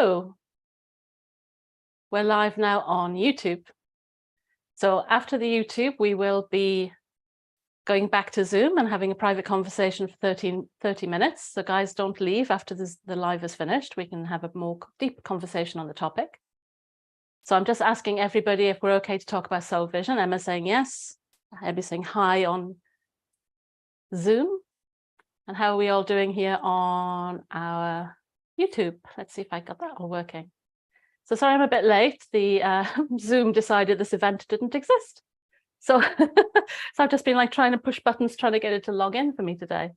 Hello. We're live now on YouTube. So after the YouTube, we will be going back to Zoom and having a private conversation for 30 minutes. So guys, don't leave after the live is finished. We can have a more deep conversation on the topic. So I'm just asking everybody if we're okay to talk about soul vision. Emma's saying yes. Abby's saying hi on Zoom. And how are we all doing here on our YouTube? Let's see if I got that all working. So sorry, I'm a bit late. The Zoom decided this event didn't exist. So, so I've just been like trying to push buttons, trying to get it to log in for me today.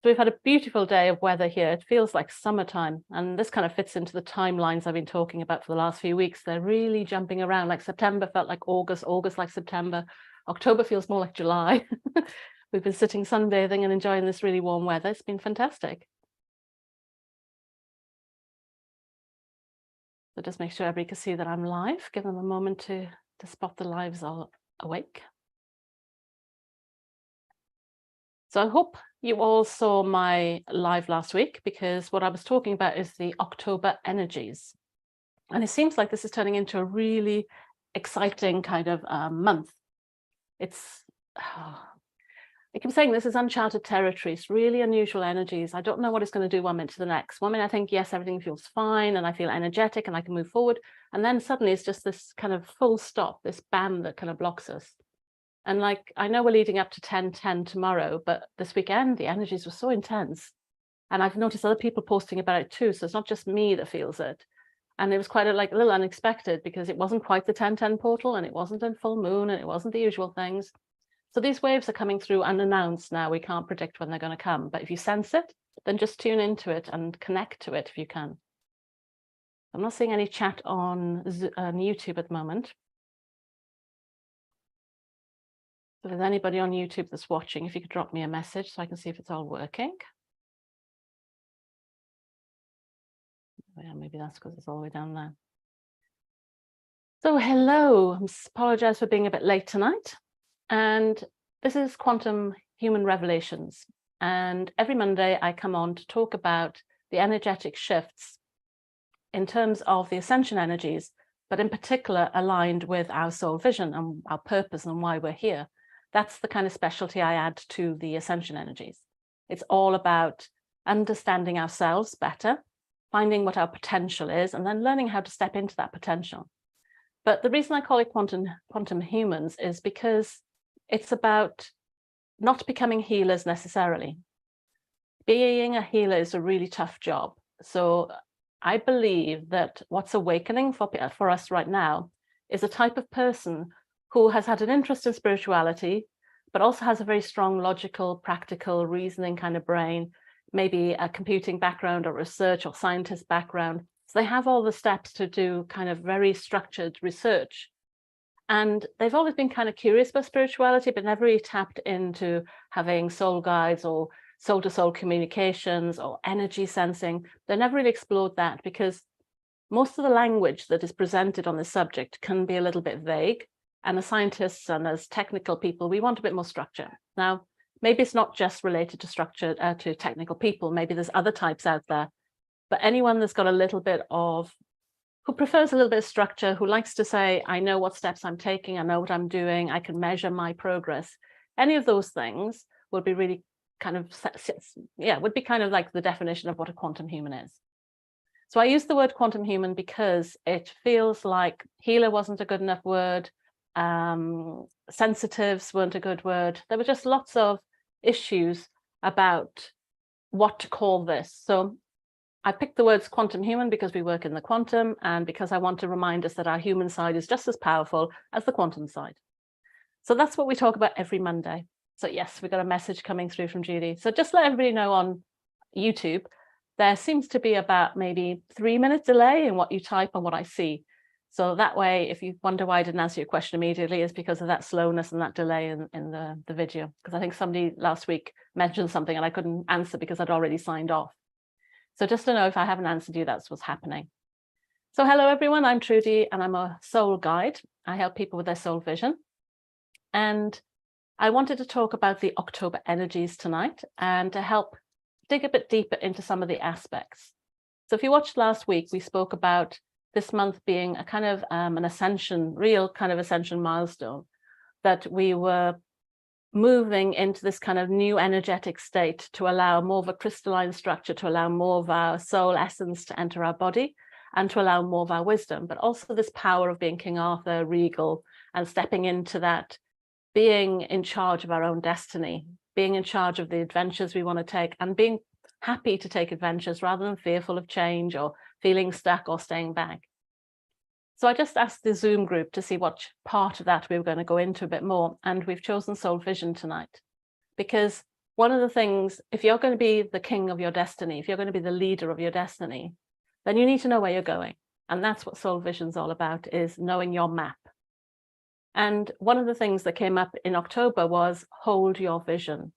So we've had a beautiful day of weather here. It feels like summertime. And this kind of fits into the timelines I've been talking about for the last few weeks. They're really jumping around. Like September felt like August, August like September. October feels more like July. We've been sitting sunbathing and enjoying this really warm weather. It's been fantastic. So just make sure everybody can see that I'm live. Give them a moment to spot the lives all awake. So I hope you all saw my live last week, because what I was talking about is the October energies. And it seems like this is turning into a really exciting kind of month. It's, I keep saying this is uncharted territories, really unusual energies. I don't know what it's going to do one minute to the next. One minute I think, yes, everything feels fine and I feel energetic and I can move forward. And then suddenly it's just this kind of full stop, this bam that kind of blocks us. And like, I know we're leading up to 10/10 tomorrow, but this weekend, the energies were so intense. And I've noticed other people posting about it too. So it's not just me that feels it. And it was quite a little unexpected, because it wasn't quite the 10/10 portal and it wasn't in full moon and it wasn't the usual things. So these waves are coming through unannounced now. We can't predict when they're going to come. But if you sense it, then just tune into it and connect to it if you can. I'm not seeing any chat on YouTube at the moment. So if there's anybody on YouTube that's watching, if you could drop me a message so I can see if it's all working. Yeah, maybe that's because it's all the way down there. So hello, I apologize for being a bit late tonight. And this is Quantum Human Revelations. And every Monday I come on to talk about the energetic shifts in terms of the ascension energies, but in particular aligned with our soul vision and our purpose and why we're here. That's the kind of specialty I add to the ascension energies. It's all about understanding ourselves better, finding what our potential is, and then learning how to step into that potential. But the reason I call it quantum humans is because it's about not becoming healers necessarily. Being a healer is a really tough job. So I believe that what's awakening for us right now is a type of person who has had an interest in spirituality, but also has a very strong logical, practical, reasoning kind of brain, maybe a computing background or research or scientist background. So they have all the steps to do kind of very structured research. And they've always been kind of curious about spirituality, but never really tapped into having soul guides or soul-to-soul communications or energy sensing. They never really explored that, because most of the language that is presented on this subject can be a little bit vague. And as scientists and as technical people, we want a bit more structure. Now, maybe it's not just related to structure, to technical people. Maybe there's other types out there. But anyone that's got a little bit of, who prefers a little bit of structure, who likes to say, I know what steps I'm taking, I know what I'm doing, I can measure my progress. Any of those things would be really kind of, yeah, would be kind of like the definition of what a quantum human is. So I use the word quantum human because it feels like healer wasn't a good enough word. Sensitives weren't a good word. There were just lots of issues about what to call this. So I picked the words quantum human because we work in the quantum, and because I want to remind us that our human side is just as powerful as the quantum side. So that's what we talk about every Monday. So yes, we got a message coming through from Judy. So just let everybody know on YouTube, there seems to be about maybe 3-minute delay in what you type and what I see. So that way, if you wonder why I didn't answer your question immediately, is because of that slowness and that delay in the video. Because I think somebody last week mentioned something and I couldn't answer because I'd already signed off. So just to know, if I haven't answered you, that's what's happening. So hello, everyone. I'm Trudy, and I'm a soul guide. I help people with their soul vision. And I wanted to talk about the October energies tonight and to help dig a bit deeper into some of the aspects. So if you watched last week, we spoke about this month being a kind of an ascension, real kind of ascension milestone, that we were moving into this kind of new energetic state to allow more of a crystalline structure, to allow more of our soul essence to enter our body and to allow more of our wisdom, but also this power of being King Arthur, regal, and stepping into that, being in charge of our own destiny, being in charge of the adventures we want to take, and being happy to take adventures rather than fearful of change or feeling stuck or staying back. So I just asked the Zoom group to see what part of that we were going to go into a bit more. And we've chosen soul vision tonight, because one of the things, if you're going to be the king of your destiny, if you're going to be the leader of your destiny, then you need to know where you're going. And that's what soul vision is all about, is knowing your map. And one of the things that came up in October was hold your vision.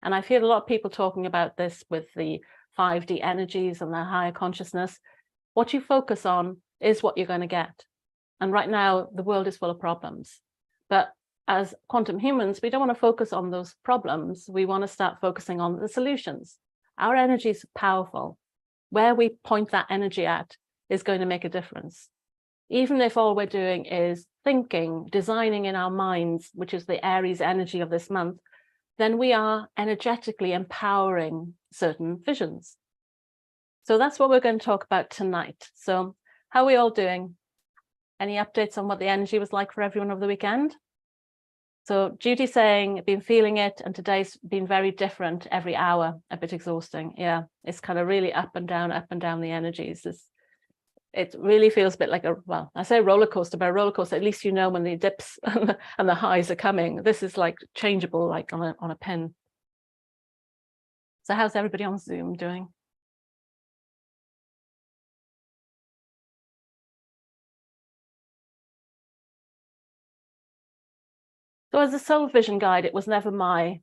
And I've heard a lot of people talking about this with the 5D energies and the higher consciousness. What you focus on is what you're going to get. And right now, the world is full of problems. But as quantum humans, we don't want to focus on those problems. We want to start focusing on the solutions. Our energy is powerful. Where we point that energy at is going to make a difference. Even if all we're doing is thinking, designing in our minds, which is the Aries energy of this month, then we are energetically empowering certain visions. So that's what we're going to talk about tonight. So how are we all doing? Any updates on what the energy was like for everyone over the weekend? So Judy saying, been feeling it, and today's been very different every hour, a bit exhausting. Yeah, it's kind of really up and down the energies. It really feels a bit like well, I say roller coaster, but a roller coaster, at least you know when the dips and the highs are coming. This is like changeable, like on a pin. So how's everybody on Zoom doing? So as a soul vision guide, it was never my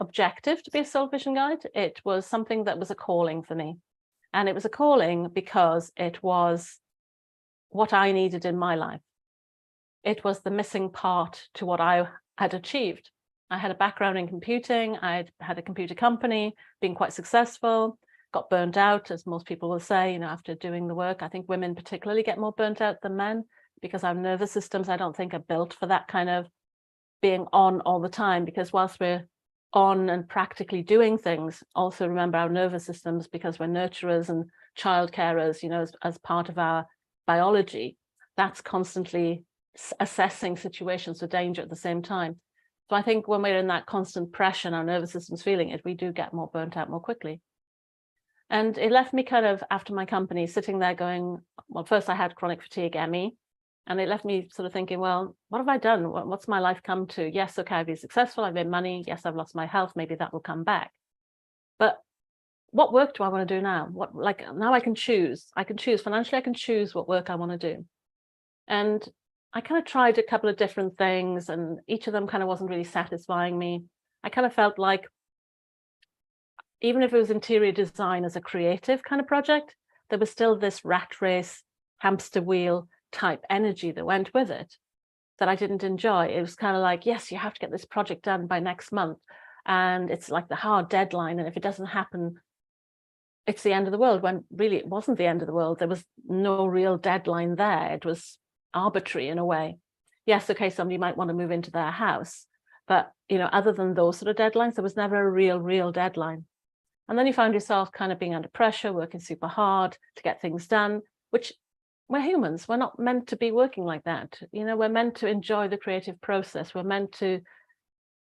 objective to be a soul vision guide. It was something that was a calling for me. And it was a calling because it was what I needed in my life. It was the missing part to what I had achieved. I had a background in computing. I had a computer company, been quite successful, got burnt out, as most people will say, after doing the work. I think women particularly get more burnt out than men, because our nervous systems, I don't think, are built for that kind of being on all the time. Because whilst we're on and practically doing things, also remember our nervous systems, because we're nurturers and child carers, as part of our biology, that's constantly assessing situations for danger at the same time. So I think when we're in that constant pressure and our nervous system's feeling it, we do get more burnt out more quickly. And it left me kind of, after my company, sitting there going, well, first I had chronic fatigue, ME, and it left me sort of thinking, well, what have I done? What's my life come to? Yes, okay, I've been successful, I've made money. Yes, I've lost my health. Maybe that will come back. But what work do I want to do now? Now I can choose. Financially, I can choose what work I want to do. And I kind of tried a couple of different things, and each of them kind of wasn't really satisfying me. I kind of felt like, even if it was interior design as a creative kind of project, there was still this rat race, hamster wheel type energy that went with it that I didn't enjoy. It was kind of like, yes, you have to get this project done by next month. And it's like the hard deadline. And if it doesn't happen, it's the end of the world, when really it wasn't the end of the world. There was no real deadline there. It was arbitrary in a way. Yes, okay, somebody might want to move into their house, but other than those sort of deadlines, there was never a real deadline. And then you found yourself kind of being under pressure, working super hard to get things done, which we're humans. We're not meant to be working like that. We're meant to enjoy the creative process. We're meant to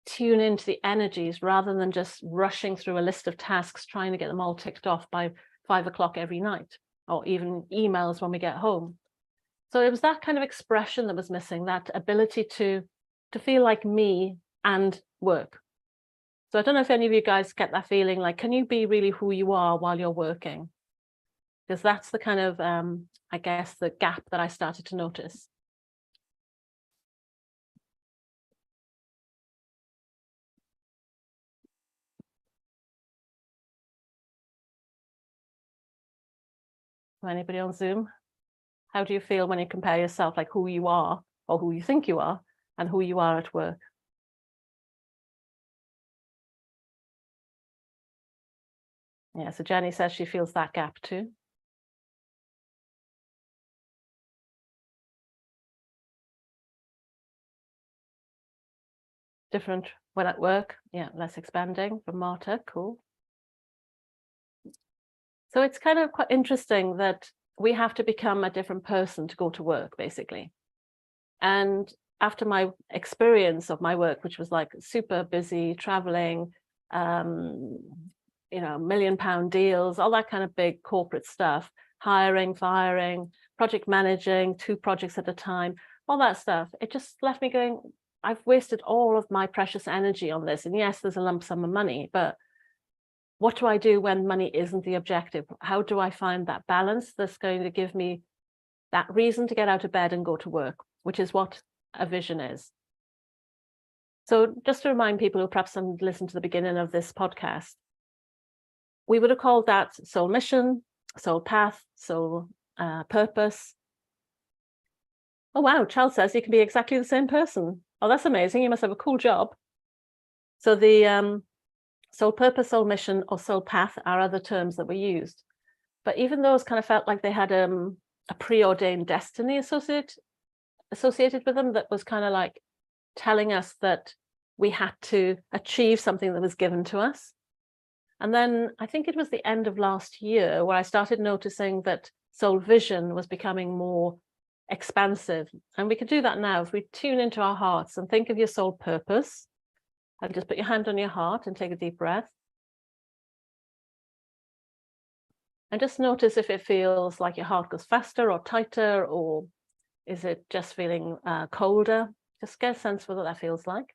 tune into the energies rather than just rushing through a list of tasks, trying to get them all ticked off by 5 o'clock every night, or even emails when we get home. So it was that kind of expression that was missing, that ability to feel like me and work. So I don't know if any of you guys get that feeling, like, can you be really who you are while you're working? Because that's the kind of, I guess, the gap that I started to notice. Anybody on Zoom? How do you feel when you compare yourself, like who you are or who you think you are and who you are at work? Yeah, so Jenny says she feels that gap too. Different when at work. Yeah, less expanding from Marta. Cool. So it's kind of quite interesting that we have to become a different person to go to work, basically. And after my experience of my work, which was like super busy, traveling, you know, £1 million deals, all that kind of big corporate stuff, hiring, firing, project managing, 2 projects at a time, all that stuff, it just left me going, I've wasted all of my precious energy on this. And yes, there's a lump sum of money, but what do I do when money isn't the objective? How do I find that balance that's going to give me that reason to get out of bed and go to work, which is what a vision is. So just to remind people who perhaps haven't listened to the beginning of this podcast, we would have called that soul mission, soul path, soul purpose. Oh, wow. Charles says you can be exactly the same person. Oh, that's amazing. You must have a cool job. So the soul purpose, soul mission, or soul path are other terms that were used. But even those kind of felt like they had a preordained destiny associated with them that was kind of like telling us that we had to achieve something that was given to us. And then I think it was the end of last year where I started noticing that soul vision was becoming more expansive. And we could do that now if we tune into our hearts and think of your soul purpose. And just put your hand on your heart and take a deep breath. And just notice if it feels like your heart goes faster or tighter, or is it just feeling colder? Just get a sense for what that feels like.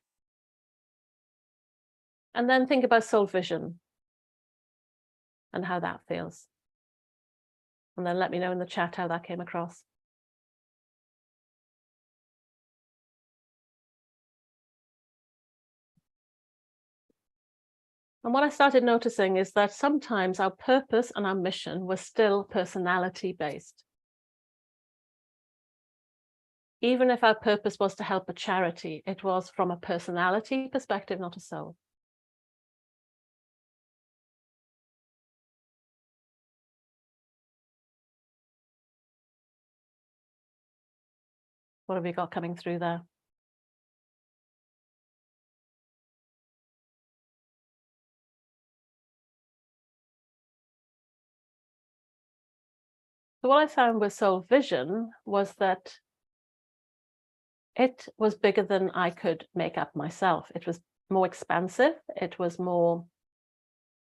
And then think about soul vision and how that feels. And then let me know in the chat how that came across. And what I started noticing is that sometimes our purpose and our mission was still personality based. Even if our purpose was to help a charity, it was from a personality perspective, not a soul. What have we got coming through there? So what I found with soul vision was that it was bigger than I could make up myself. It was more expansive. It was more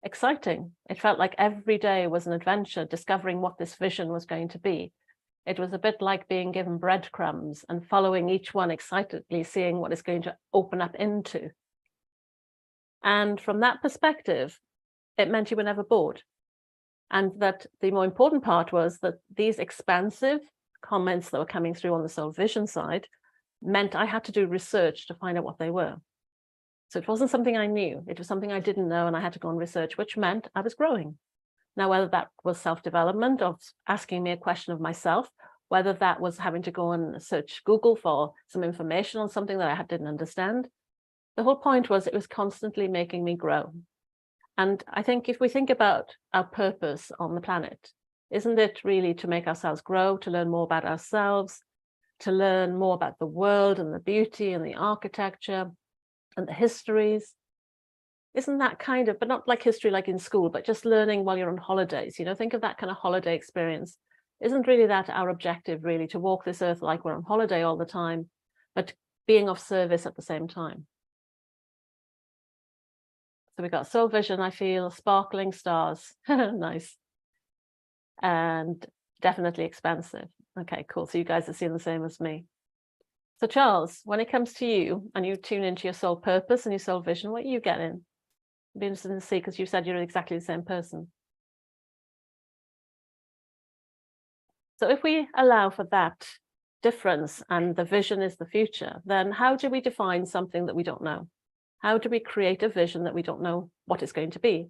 exciting. It felt like every day was an adventure, discovering what this vision was going to be. It was a bit like being given breadcrumbs and following each one excitedly, seeing what it's going to open up into. And from that perspective, it meant you were never bored. And that the more important part was that these expansive comments that were coming through on the soul vision side meant I had to do research to find out what they were. So it wasn't something I knew. It was something I didn't know, and I had to go and research, which meant I was growing. Now, whether that was self-development, of asking me a question of myself, whether that was having to go and search Google for some information on something that I didn't understand, the whole point was it was constantly making me grow. And I think if we think about our purpose on the planet, isn't it really to make ourselves grow, to learn more about ourselves, to learn more about the world and the beauty and the architecture and the histories? Isn't that kind of, but not like history like in school, but just learning while you're on holidays, you know, think of that kind of holiday experience. Isn't really that our objective, really, to walk this earth like we're on holiday all the time, but being of service at the same time? So we got soul vision, I feel, sparkling stars, nice, and definitely expansive. Okay, cool. So you guys are seeing the same as me. So Charles, when it comes to you and you tune into your soul purpose and your soul vision, what are you getting? It'd be interesting to see, because you said you're exactly the same person. So if we allow for that difference and the vision is the future, then how do we define something that we don't know? How do we create a vision that we don't know what it's going to be?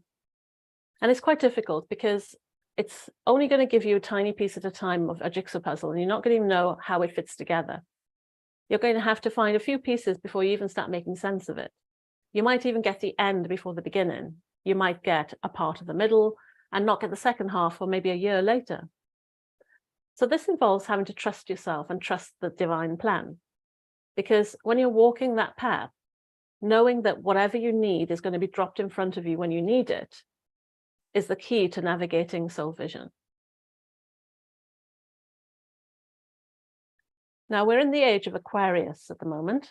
And it's quite difficult because it's only going to give you a tiny piece at a time of a jigsaw puzzle, and you're not going to even know how it fits together. You're going to have to find a few pieces before you even start making sense of it. You might even get the end before the beginning. You might get a part of the middle, and not get the second half for maybe a year later. So this involves having to trust yourself and trust the divine plan. Because when you're walking that path, knowing that whatever you need is going to be dropped in front of you when you need it is the key to navigating soul vision. Now we're in the age of Aquarius at the moment.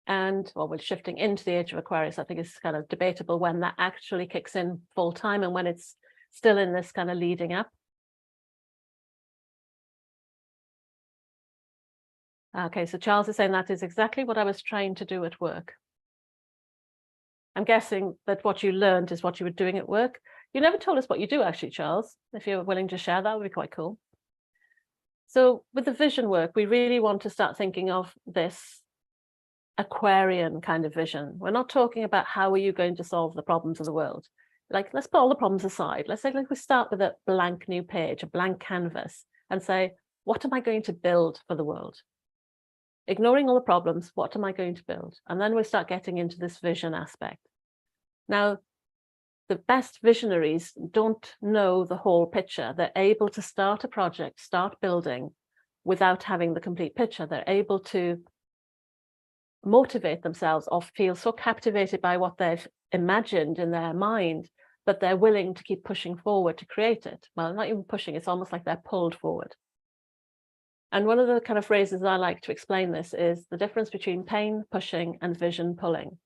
And well, we're shifting into the age of Aquarius. I think it's kind of debatable when that actually kicks in full time and when it's still in this kind of leading up. Okay, so Charles is saying that is exactly what I was trying to do at work. I'm guessing that what you learned is what you were doing at work. You never told us what you do actually, Charles. If you're willing to share, that would be quite cool. So with the vision work, we really want to start thinking of this Aquarian kind of vision. We're not talking about how are you going to solve the problems of the world. Like, let's put all the problems aside. Let's say like we start with a blank new page, a blank canvas, and say, what am I going to build for the world? Ignoring all the problems, what am I going to build? And then we start getting into this vision aspect. Now, the best visionaries don't know the whole picture. They're able to start a project, start building without having the complete picture. They're able to motivate themselves or feel so captivated by what they've imagined in their mind that they're willing to keep pushing forward to create it. Well, not even pushing, it's almost like they're pulled forward. And one of the kind of phrases I like to explain this is the difference between pain pushing and vision pulling.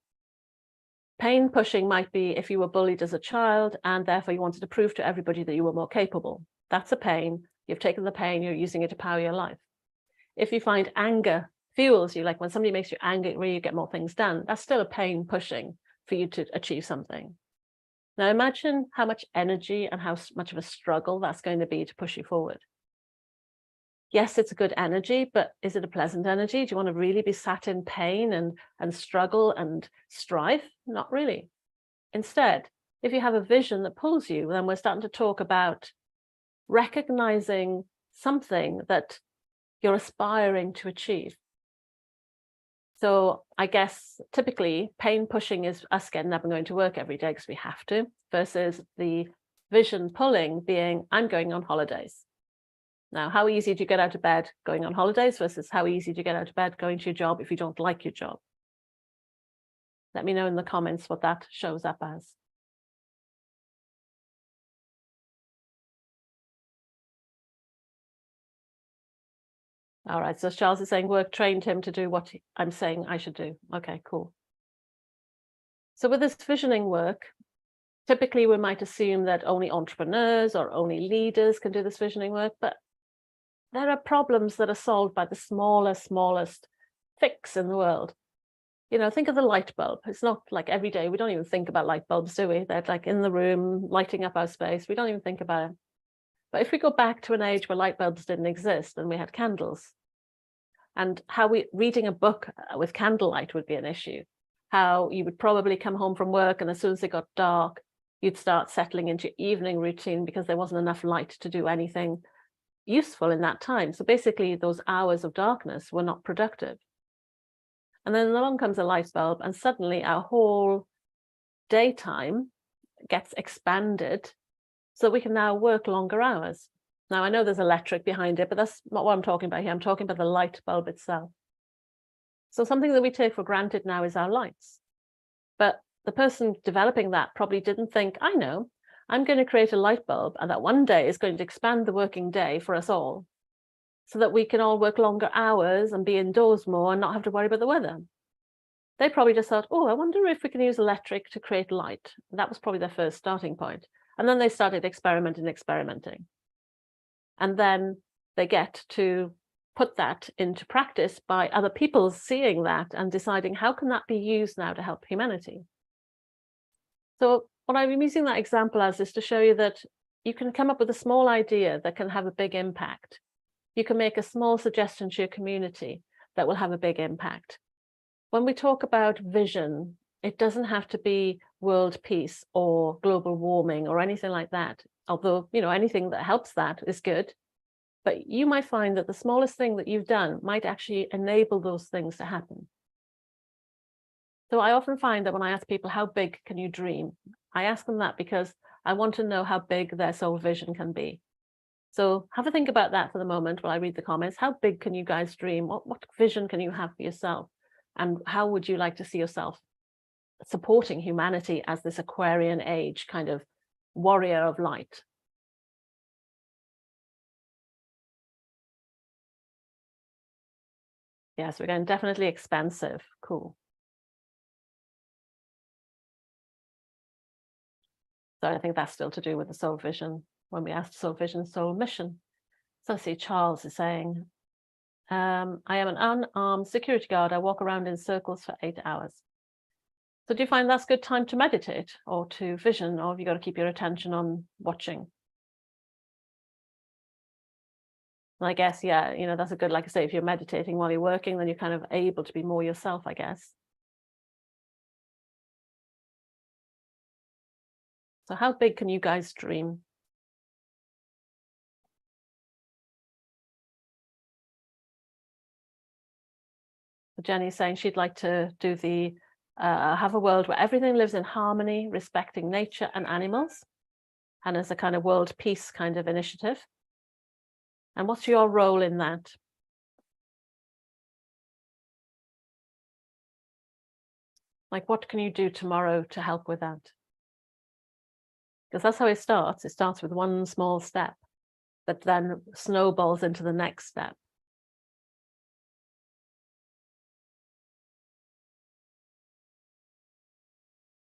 Pain pushing might be if you were bullied as a child and therefore you wanted to prove to everybody that you were more capable. That's a pain. You've taken the pain, you're using it to power your life. If you find anger fuels you, like when somebody makes you angry, you get more things done, that's still a pain pushing for you to achieve something. Now imagine how much energy and how much of a struggle that's going to be to push you forward. Yes, it's a good energy, but is it a pleasant energy? Do you want to really be sat in pain and struggle and strife? Not really. Instead, if you have a vision that pulls you, then we're starting to talk about recognizing something that you're aspiring to achieve. So I guess typically pain pushing is us getting up and going to work every day because we have to, versus the vision pulling being, I'm going on holidays. Now, how easy do you get out of bed going on holidays versus how easy do you get out of bed going to your job if you don't like your job? Let me know in the comments what that shows up as. All right, so Charles is saying work trained him to do what I'm saying I should do. Okay, cool. So with this visioning work, typically we might assume that only entrepreneurs or only leaders can do this visioning work, but there are problems that are solved by the smallest fix in the world. You know, think of the light bulb. It's not like every day, we don't even think about light bulbs, do we? They're like in the room, lighting up our space. We don't even think about it. But if we go back to an age where light bulbs didn't exist and we had candles, and how reading a book with candlelight would be an issue. How you would probably come home from work and as soon as it got dark, you'd start settling into your evening routine because there wasn't enough light to do anything useful in that time. So basically those hours of darkness were not productive. And then along comes a light bulb and suddenly our whole daytime gets expanded so we can now work longer hours. Now I know there's electric behind it, but that's not what I'm talking about here. I'm talking about the light bulb itself. So something that we take for granted now is our lights. But the person developing that probably didn't think, I know, I'm going to create a light bulb and that one day is going to expand the working day for us all so that we can all work longer hours and be indoors more and not have to worry about the weather. They probably just thought, oh, I wonder if we can use electric to create light. And that was probably their first starting point. And then they started experimenting. And then they get to put that into practice by other people seeing that and deciding how can that be used now to help humanity. So what I'm using that example as is to show you that you can come up with a small idea that can have a big impact. You can make a small suggestion to your community that will have a big impact. When we talk about vision, it doesn't have to be world peace or global warming or anything like that. Although, you know, anything that helps that is good. But you might find that the smallest thing that you've done might actually enable those things to happen. So I often find that when I ask people, how big can you dream? I ask them that because I want to know how big their soul vision can be. So have a think about that for the moment while I read the comments. How big can you guys dream? What vision can you have for yourself? And how would you like to see yourself supporting humanity as this Aquarian age kind of warrior of light? Yes, we're going definitely expansive. Cool. So I think that's still to do with the soul vision when we asked soul vision, soul mission. So I see Charles is saying, I am an unarmed security guard. I walk around in circles for 8 hours. So do you find that's good time to meditate or to vision, or have you got to keep your attention on watching? And I guess, yeah, you know, that's a good, like I say, if you're meditating while you're working, then you're kind of able to be more yourself, I guess. So how big can you guys dream? So Jenny's saying she'd like to do the, have a world where everything lives in harmony, respecting nature and animals, and as a kind of world peace kind of initiative. And what's your role in that? Like, what can you do tomorrow to help with that? Because that's how it starts. It starts with one small step that then snowballs into the next step.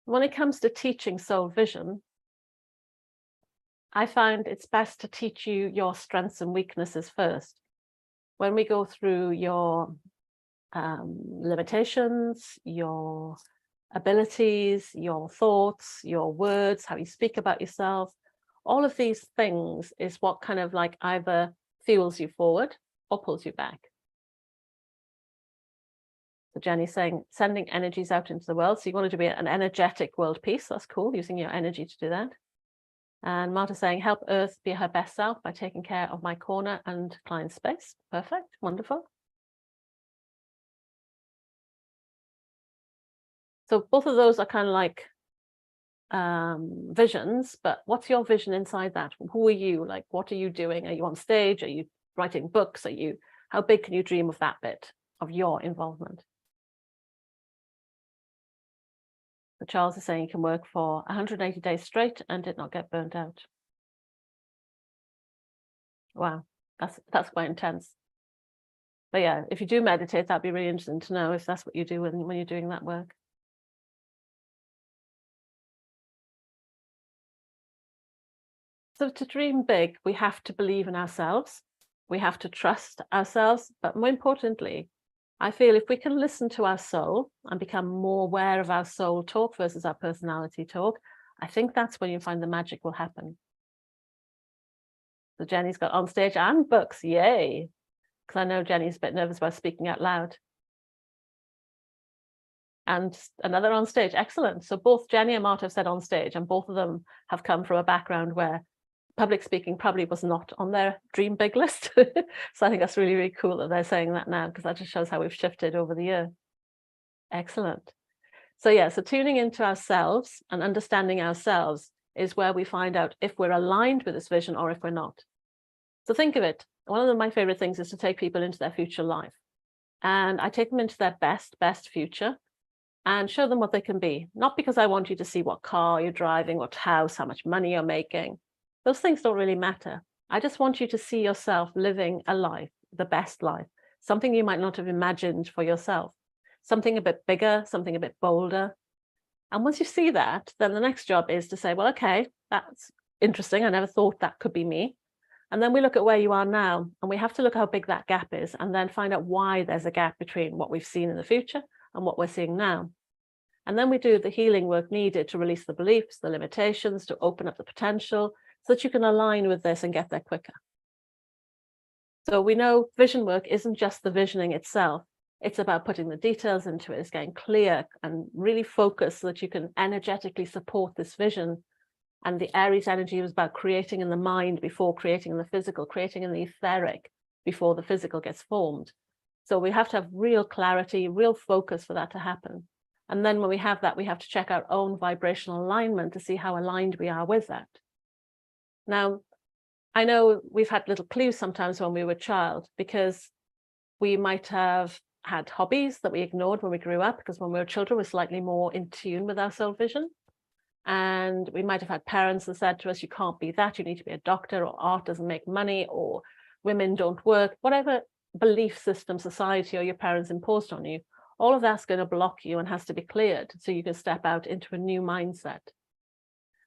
When it comes to teaching soul vision, I find it's best to teach you your strengths and weaknesses first. When we go through your limitations, your abilities, your thoughts, your words, how you speak about yourself, all of these things is what kind of like either fuels you forward or pulls you back. So Jenny's saying sending energies out into the world. So you want to be an energetic world peace. That's cool, using your energy to do that. And Marta's saying help Earth be her best self by taking care of my corner and client space. Perfect, wonderful. So both of those are kind of like visions, but what's your vision inside that? Who are you? Like, what are you doing? Are you on stage? Are you writing books? How big can you dream of that bit of your involvement? So Charles is saying you can work for 180 days straight and did not get burnt out. Wow, that's quite intense. But yeah, if you do meditate, that'd be really interesting to know if that's what you do when you're doing that work. So to dream big, we have to believe in ourselves. We have to trust ourselves. But more importantly, I feel if we can listen to our soul and become more aware of our soul talk versus our personality talk, I think that's when you find the magic will happen. So Jenny's got on stage and books, yay. Because I know Jenny's a bit nervous about speaking out loud. And another on stage, excellent. So both Jenny and Marta have said on stage, and both of them have come from a background where public speaking probably was not on their dream big list. So I think that's really, really cool that they're saying that now, because that just shows how we've shifted over the year. Excellent. So yeah, so tuning into ourselves and understanding ourselves is where we find out if we're aligned with this vision or if we're not. So think of it. One of my favorite things is to take people into their future life. And I take them into their best future and show them what they can be. Not because I want you to see what car you're driving, what house, how much money you're making. Those things don't really matter. I just want you to see yourself living a life, the best life, something you might not have imagined for yourself, something a bit bigger, something a bit bolder. And once you see that, then the next job is to say, well, okay, that's interesting. I never thought that could be me. And then we look at where you are now, and we have to look how big that gap is, and then find out why there's a gap between what we've seen in the future and what we're seeing now. And then we do the healing work needed to release the beliefs, the limitations, to open up the potential, so that you can align with this and get there quicker. So we know vision work isn't just the visioning itself. It's about putting the details into it. It's getting clear and really focused so that you can energetically support this vision. And the Aries energy was about creating in the mind before creating in the physical, creating in the etheric before the physical gets formed. So we have to have real clarity, real focus for that to happen. And then when we have that, we have to check our own vibrational alignment to see how aligned we are with that. Now, I know we've had little clues sometimes when we were a child, because we might have had hobbies that we ignored when we grew up, because when we were children, we're slightly more in tune with our soul vision. And we might have had parents that said to us, you can't be that, you need to be a doctor, or art doesn't make money, or women don't work, whatever belief system society or your parents imposed on you. All of that's going to block you and has to be cleared so you can step out into a new mindset.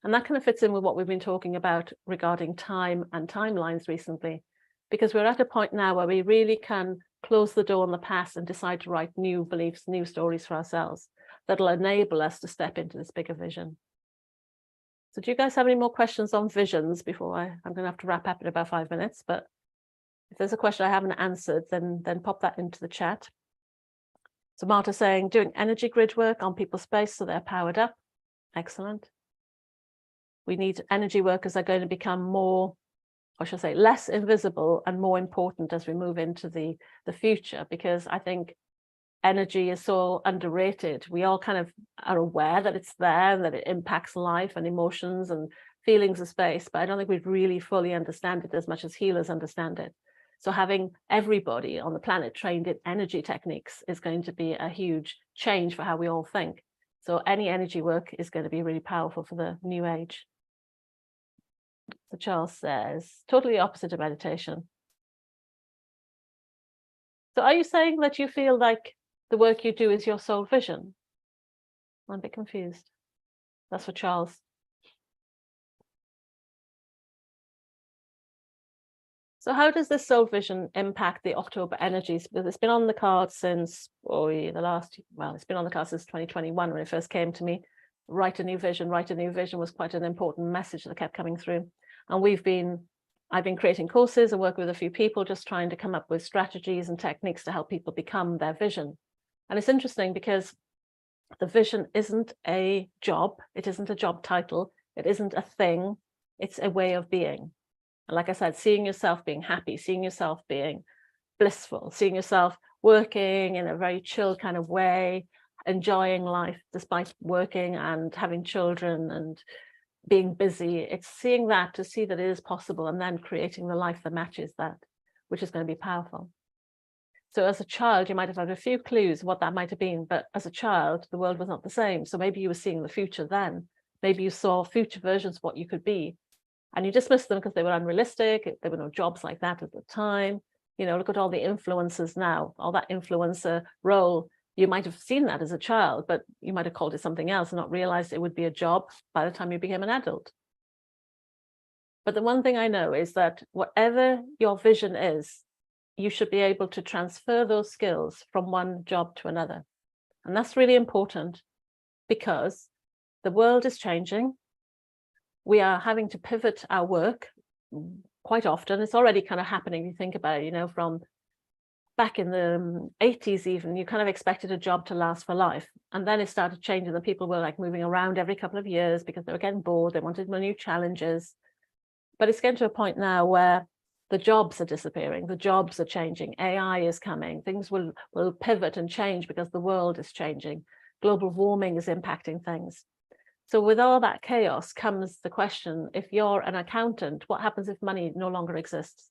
And that kind of fits in with what we've been talking about regarding time and timelines recently, because we're at a point now where we really can close the door on the past and decide to write new beliefs, new stories for ourselves that'll enable us to step into this bigger vision. So do you guys have any more questions on visions before I'm going to have to wrap up in about 5 minutes? But if there's a question I haven't answered, then pop that into the chat. So Marta's saying, doing energy grid work on people's space so they're powered up. Excellent. We need energy workers that are going to become more, or should I say, less invisible and more important as we move into the future, because I think energy is so underrated. We all kind of are aware that it's there, that it impacts life and emotions and feelings of space, but I don't think we really fully understand it as much as healers understand it. So having everybody on the planet trained in energy techniques is going to be a huge change for how we all think. So any energy work is going to be really powerful for the new age. So Charles says, totally opposite of meditation. So are you saying that you feel like the work you do is your soul vision? I'm a bit confused. That's for Charles. So how does this soul vision impact the October energies? Because it's been on the cards since, it's been on the cards since 2021 when it first came to me. Write a new vision was quite an important message that kept coming through. And I've been creating courses and working with a few people, just trying to come up with strategies and techniques to help people become their vision. And it's interesting because the vision isn't a job. It isn't a job title. It isn't a thing. It's a way of being. And like I said, seeing yourself being happy, seeing yourself being blissful, seeing yourself working in a very chill kind of way, enjoying life despite working and having children and being busy. It's seeing that to see that it is possible and then creating the life that matches that, which is going to be powerful. So as a child, you might have had a few clues what that might have been, but as a child, the world was not the same. So maybe you were seeing the future then. Maybe you saw future versions of what you could be, and you dismissed them because they were unrealistic. There were no jobs like that at the time. You know, look at all the influencers now, all that influencer role. You might have seen that as a child, but you might have called it something else and not realized it would be a job by the time you became an adult. But the one thing I know is that whatever your vision is, you should be able to transfer those skills from one job to another. And that's really important because the world is changing. We are having to pivot our work quite often. It's already kind of happening. You think about it, you know, from back in the 80s even, you kind of expected a job to last for life. And then it started changing. The people were like moving around every couple of years because they were getting bored. They wanted more new challenges. But it's getting to a point now where the jobs are disappearing. The jobs are changing. AI is coming. Things will pivot and change because the world is changing. Global warming is impacting things. So with all that chaos comes the question, if you're an accountant, what happens if money no longer exists?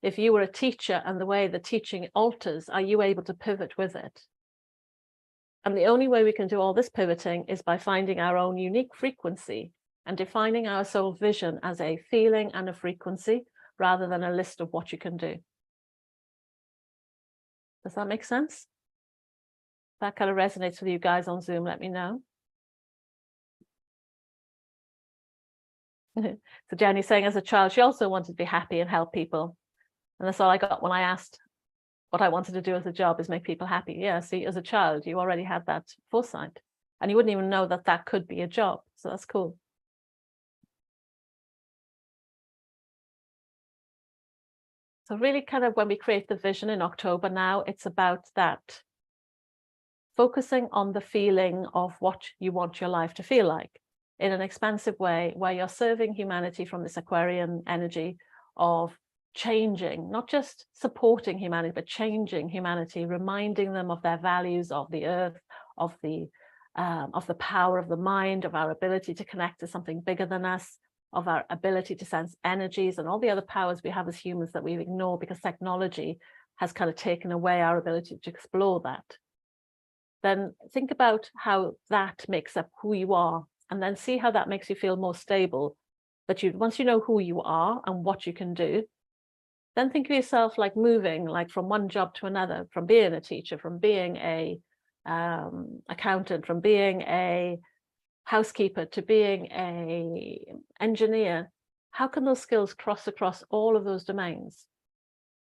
If you were a teacher and the way the teaching alters, are you able to pivot with it? And the only way we can do all this pivoting is by finding our own unique frequency and defining our soul vision as a feeling and a frequency rather than a list of what you can do. Does that make sense? If that kind of resonates with you guys on Zoom, let me know. So Jenny's saying as a child, she also wanted to be happy and help people. And that's all I got when I asked what I wanted to do as a job is make people happy. Yeah, see, as a child, you already had that foresight and you wouldn't even know that that could be a job. So that's cool. So really kind of when we create the vision in October now, it's about that. Focusing on the feeling of what you want your life to feel like in an expansive way where you're serving humanity from this Aquarian energy of changing, not just supporting humanity, but changing humanity, reminding them of their values, of the earth, of the power of the mind, of our ability to connect to something bigger than us, of our ability to sense energies and all the other powers we have as humans that we've ignored because technology has kind of taken away our ability to explore that. Then think about how that makes up who you are, and then see how that makes you feel more stable. That once you know who you are and what you can do, then think of yourself like moving like from one job to another, from being a teacher, from being a accountant, from being a housekeeper to being a engineer. How can those skills cross across all of those domains?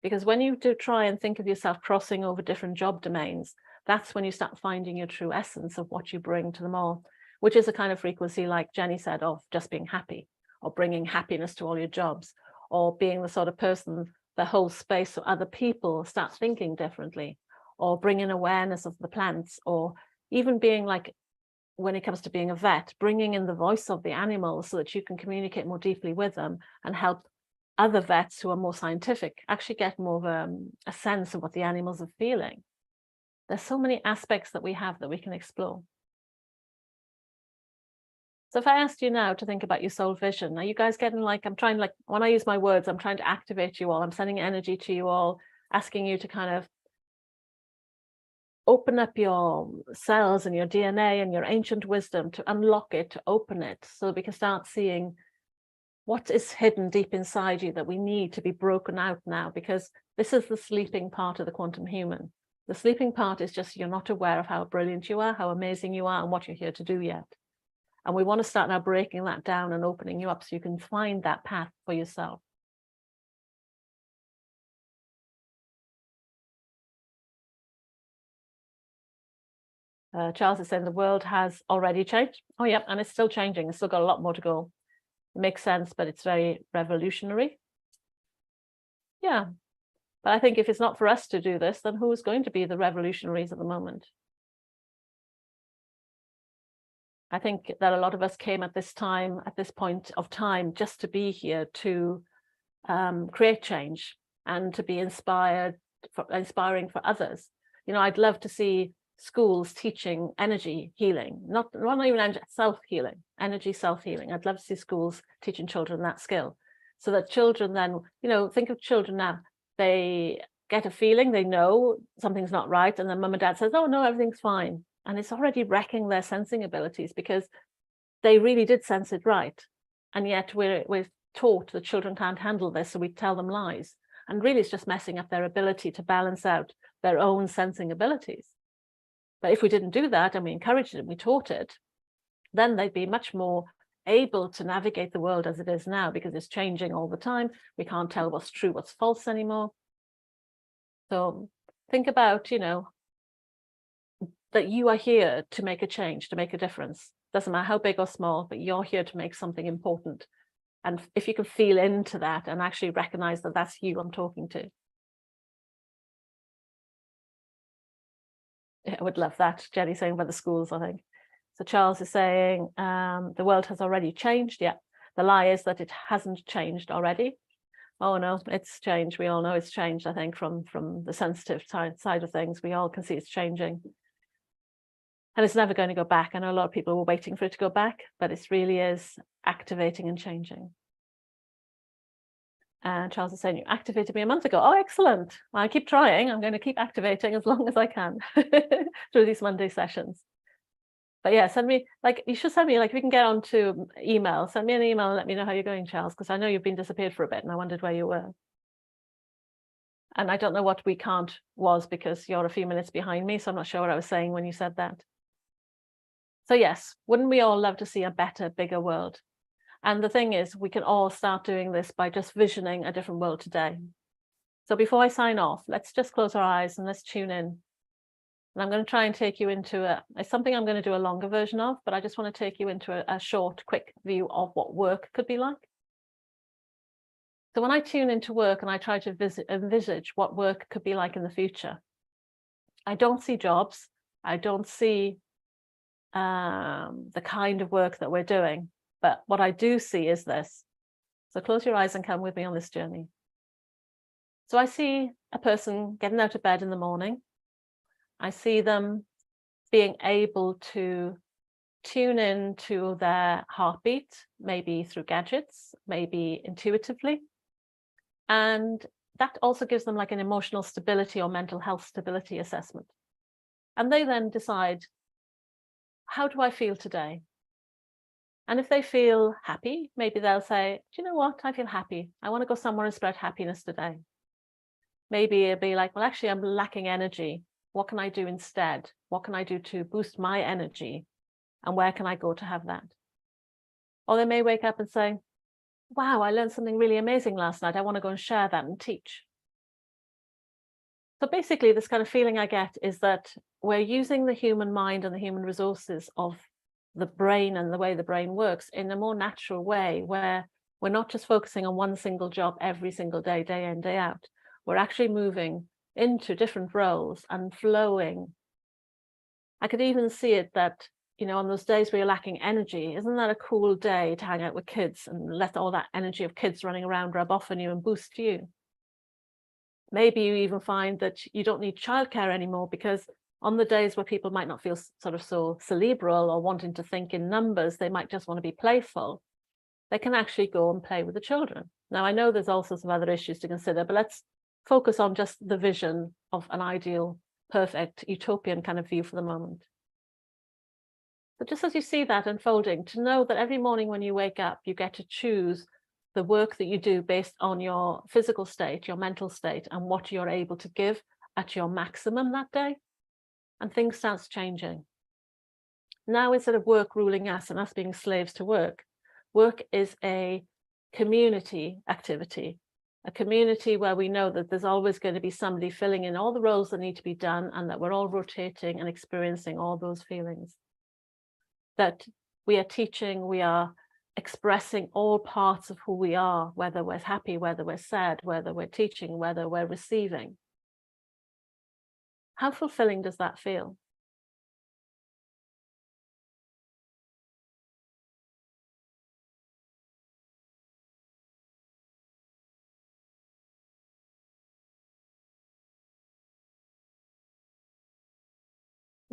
Because when you do try and think of yourself crossing over different job domains, that's when you start finding your true essence of what you bring to them all, which is a kind of frequency, like Jenny said, of just being happy, or bringing happiness to all your jobs, or being the sort of person that holds space so other people start thinking differently, or bringing awareness of the plants, or even being like, when it comes to being a vet, bringing in the voice of the animals so that you can communicate more deeply with them and help other vets who are more scientific actually get more of a sense of what the animals are feeling. There's so many aspects that we have that we can explore. So if I asked you now to think about your soul vision, are you guys getting like, I'm trying, like, when I use my words, I'm trying to activate you all. I'm sending energy to you all, asking you to kind of open up your cells and your DNA and your ancient wisdom, to unlock it, to open it, so we can start seeing what is hidden deep inside you that we need to be broken out now, because this is the sleeping part of the quantum human. The sleeping part is just you're not aware of how brilliant you are, how amazing you are, and what you're here to do yet. And we want to start now breaking that down and opening you up so you can find that path for yourself. Charles is saying the world has already changed. Oh, yeah, and it's still changing. It's still got a lot more to go. It makes sense, but it's very revolutionary. Yeah, but I think if it's not for us to do this, then who's going to be the revolutionaries at the moment? I think that a lot of us came at this time, at this point of time, just to be here to create change and to be inspiring for others. You know, I'd love to see schools teaching energy healing, not even self-healing, energy self-healing. I'd love to see schools teaching children that skill, so that children then, you know, think of children now, they get a feeling, they know something's not right, and then mum and dad says, oh no, everything's fine. And it's already wrecking their sensing abilities, because they really did sense it right. And yet we're taught that children can't handle this, so we tell them lies. And really it's just messing up their ability to balance out their own sensing abilities. But if we didn't do that and we encouraged it and we taught it, then they'd be much more able to navigate the world as it is now, because it's changing all the time. We can't tell what's true, what's false anymore. So think about, you know, that you are here to make a change, to make a difference. Doesn't matter how big or small, but you're here to make something important. And if you can feel into that and actually recognize that that's you I'm talking to. Yeah, I would love that. Jenny saying about the schools, I think. So Charles is saying the world has already changed. Yeah, the lie is that it hasn't changed already. Oh no, it's changed. We all know it's changed, I think, from the sensitive side of things. We all can see it's changing. And it's never going to go back. I know a lot of people were waiting for it to go back, but it really is activating and changing. And Charles is saying, you activated me a month ago. Oh, excellent. Well, I keep trying. I'm going to keep activating as long as I can through these Monday sessions. But yeah, send me, like, you should send me, like, if you can get onto email, send me an email and let me know how you're going, Charles, because I know you've been disappeared for a bit and I wondered where you were. And I don't know what we can't was, because you're a few minutes behind me, so I'm not sure what I was saying when you said that. So yes, wouldn't we all love to see a better, bigger world? And the thing is, we can all start doing this by just visioning a different world today. So before I sign off, let's just close our eyes and let's tune in. And I'm going to try and take you into it's something I'm going to do a longer version of, but I just want to take you into a short, quick view of what work could be like. So when I tune into work and I try to envisage what work could be like in the future, I don't see jobs. I don't see the kind of work that we're doing. But what I do see is this. So close your eyes and come with me on this journey. So I see a person getting out of bed in the morning. I see them being able to tune in to their heartbeat, maybe through gadgets, maybe intuitively. And that also gives them like an emotional stability or mental health stability assessment. And they then decide, how do I feel today? And if they feel happy, maybe they'll say, do you know what? I feel happy. I want to go somewhere and spread happiness today. Maybe it'll be like, well, actually, I'm lacking energy. What can I do instead? What can I do to boost my energy? And where can I go to have that? Or they may wake up and say, wow, I learned something really amazing last night. I want to go and share that and teach. So basically, this kind of feeling I get is that we're using the human mind and the human resources of the brain and the way the brain works in a more natural way, where we're not just focusing on one single job every single day, day in, day out. We're actually moving into different roles and flowing. I could even see it that, you know, on those days where you're lacking energy, isn't that a cool day to hang out with kids and let all that energy of kids running around rub off on you and boost you? Maybe you even find that you don't need childcare anymore, because on the days where people might not feel sort of so cerebral or wanting to think in numbers, they might just want to be playful. They can actually go and play with the children. Now, I know there's also some other issues to consider, but let's focus on just the vision of an ideal, perfect, utopian kind of view for the moment. But just as you see that unfolding, to know that every morning when you wake up, you get to choose the work that you do based on your physical state, your mental state, and what you're able to give at your maximum that day. And things start changing. Now, instead of work ruling us and us being slaves to work, work is a community activity, a community where we know that there's always going to be somebody filling in all the roles that need to be done, and that we're all rotating and experiencing all those feelings. That we are teaching, we are expressing all parts of who we are, whether we're happy, whether we're sad, whether we're teaching, whether we're receiving. How fulfilling does that feel?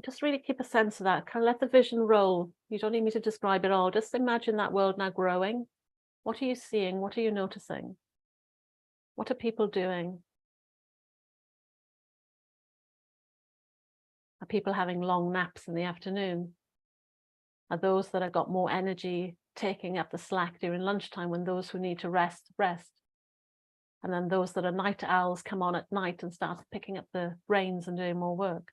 Just really keep a sense of that. Kind of let the vision roll. You don't need me to describe it all. Just imagine that world now growing. What are you seeing? What are you noticing? What are people doing? Are people having long naps in the afternoon? Are those that have got more energy taking up the slack during lunchtime, when those who need to rest, rest? And then those that are night owls come on at night and start picking up the reins and doing more work.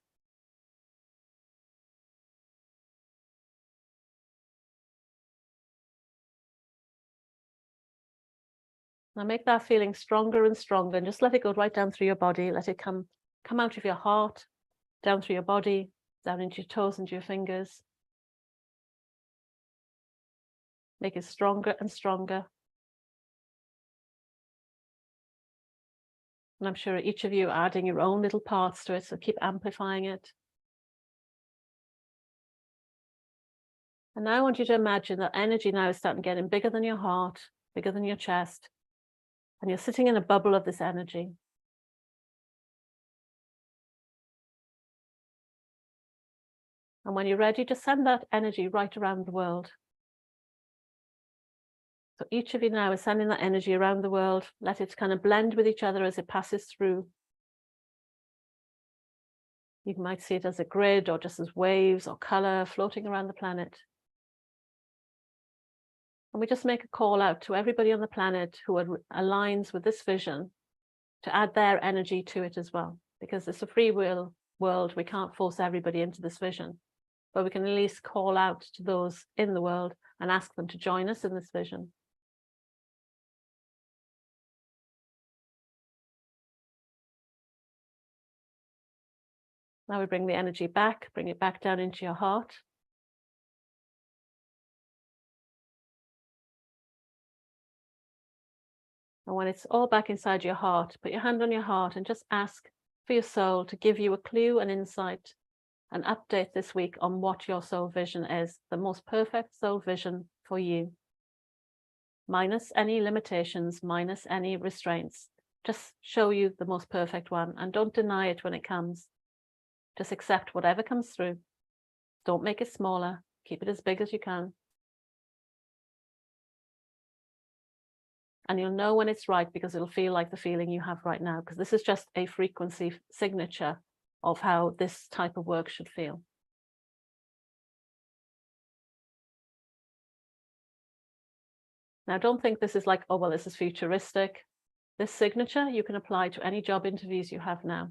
Now make that feeling stronger and stronger, and just let it go right down through your body. Let it come out of your heart, down through your body, down into your toes and your fingers. Make it stronger and stronger. And I'm sure each of you are adding your own little parts to it, so keep amplifying it. And now I want you to imagine that energy now is starting getting bigger than your heart, bigger than your chest. And you're sitting in a bubble of this energy. And when you're ready, just send that energy right around the world. So each of you now is sending that energy around the world. Let it kind of blend with each other as it passes through. You might see it as a grid, or just as waves or color floating around the planet. And we just make a call out to everybody on the planet who aligns with this vision to add their energy to it as well, because it's a free will world. We can't force everybody into this vision, but we can at least call out to those in the world and ask them to join us in this vision. Now we bring the energy back, bring it back down into your heart. And when it's all back inside your heart, put your hand on your heart and just ask for your soul to give you a clue, an insight, an update this week on what your soul vision is, the most perfect soul vision for you. Minus any limitations, minus any restraints. Just show you the most perfect one, and don't deny it when it comes. Just accept whatever comes through. Don't make it smaller. Keep it as big as you can. And you'll know when it's right because it'll feel like the feeling you have right now, because this is just a frequency signature of how this type of work should feel. Now, don't think this is like, oh, well, this is futuristic. This signature you can apply to any job interviews you have now.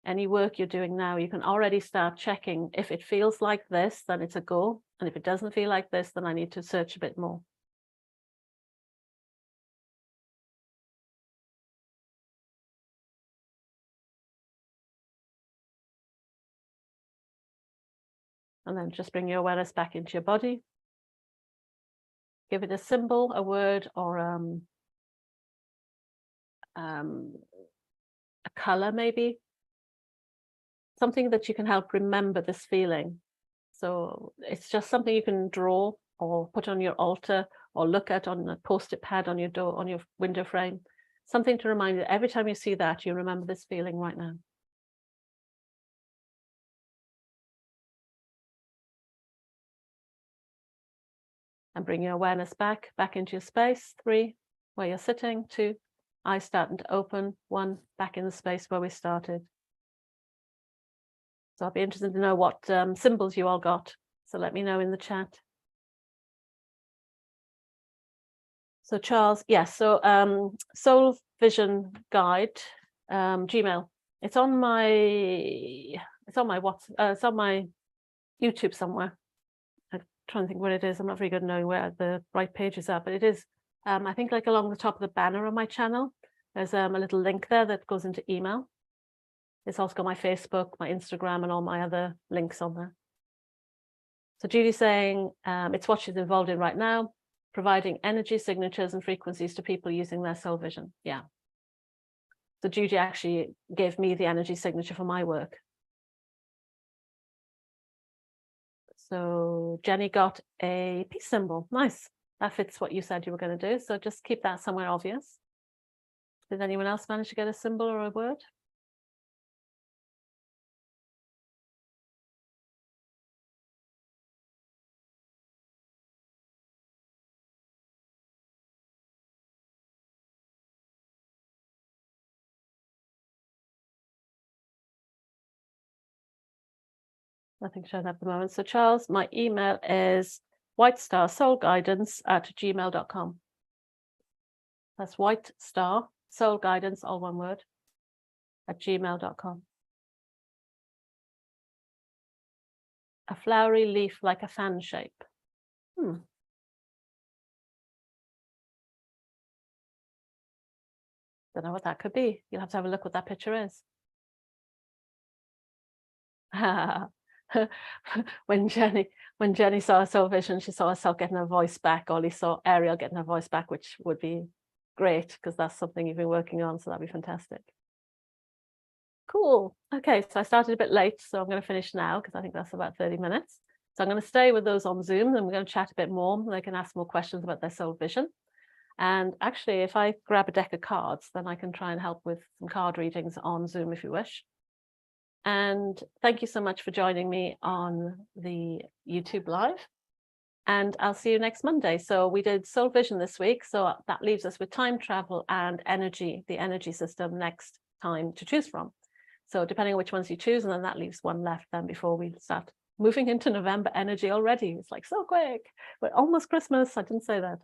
Any work you're doing now, you can already start checking. If it feels like this, then it's a go. And if it doesn't feel like this, then I need to search a bit more. And then just bring your awareness back into your body. Give it a symbol, a word, or a color maybe. Something that you can help remember this feeling. So it's just something you can draw or put on your altar or look at on a post-it pad on your door, on your window frame. Something to remind you that every time you see that, you remember this feeling right now. And bring your awareness back into your space. 3, where you're sitting. 2, eyes starting to open. 1, back in the space where we started. So I'll be interested to know what symbols you all got. So let me know in the chat. So Charles, yes. So Soul Vision Guide, Gmail. It's on my YouTube somewhere. I'm trying to think where it is. I'm not very good at knowing where the right pages are, but it is. I think like along the top of the banner on my channel, there's a little link there that goes into email. It's also got my Facebook, my Instagram, and all my other links on there. So Judy's saying it's what she's involved in right now, providing energy signatures and frequencies to people using their soul vision. Yeah. So Judy actually gave me the energy signature for my work. So Jenny got a peace symbol. Nice. That fits what you said you were going to do. So just keep that somewhere obvious. Did anyone else manage to get a symbol or a word? Nothing showing up at the moment. So Charles, my email is whitestarsoulguidance@gmail.com. That's whitestarsoulguidance, all one word, @gmail.com. A flowery leaf like a fan shape. Don't know what that could be. You'll have to have a look what that picture is. When Jenny saw her soul vision, she saw herself getting her voice back. Ollie saw Ariel getting her voice back, which would be great because that's something you've been working on. So that'd be fantastic. Cool. Okay, so I started a bit late, so I'm going to finish now because I think that's about 30 minutes. So I'm going to stay with those on Zoom and we're going to chat a bit more. They can ask more questions about their soul vision. And actually, if I grab a deck of cards, then I can try and help with some card readings on Zoom if you wish. And thank you so much for joining me on the YouTube Live. And I'll see you next Monday. So we did soul vision this week. So that leaves us with time travel and energy, the energy system next time to choose from. So depending on which ones you choose, and then that leaves one left then before we start moving into November energy already. It's like so quick. We're almost Christmas. I didn't say that.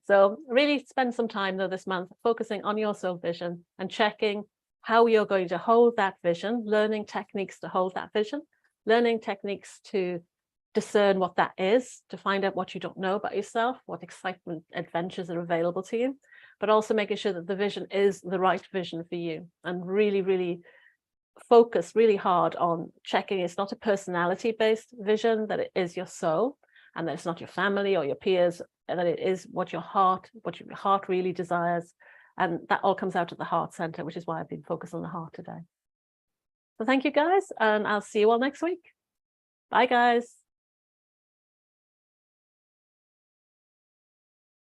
So really spend some time though this month focusing on your soul vision and checking how you're going to hold that vision, learning techniques to hold that vision, learning techniques to discern what that is, to find out what you don't know about yourself, what excitement, adventures are available to you, but also making sure that the vision is the right vision for you, and really, really focus really hard on checking it's not a personality-based vision, that it is your soul, and that it's not your family or your peers, and that it is what your heart really desires. And that all comes out at the heart center, which is why I've been focused on the heart today. So thank you guys, and I'll see you all next week. Bye guys.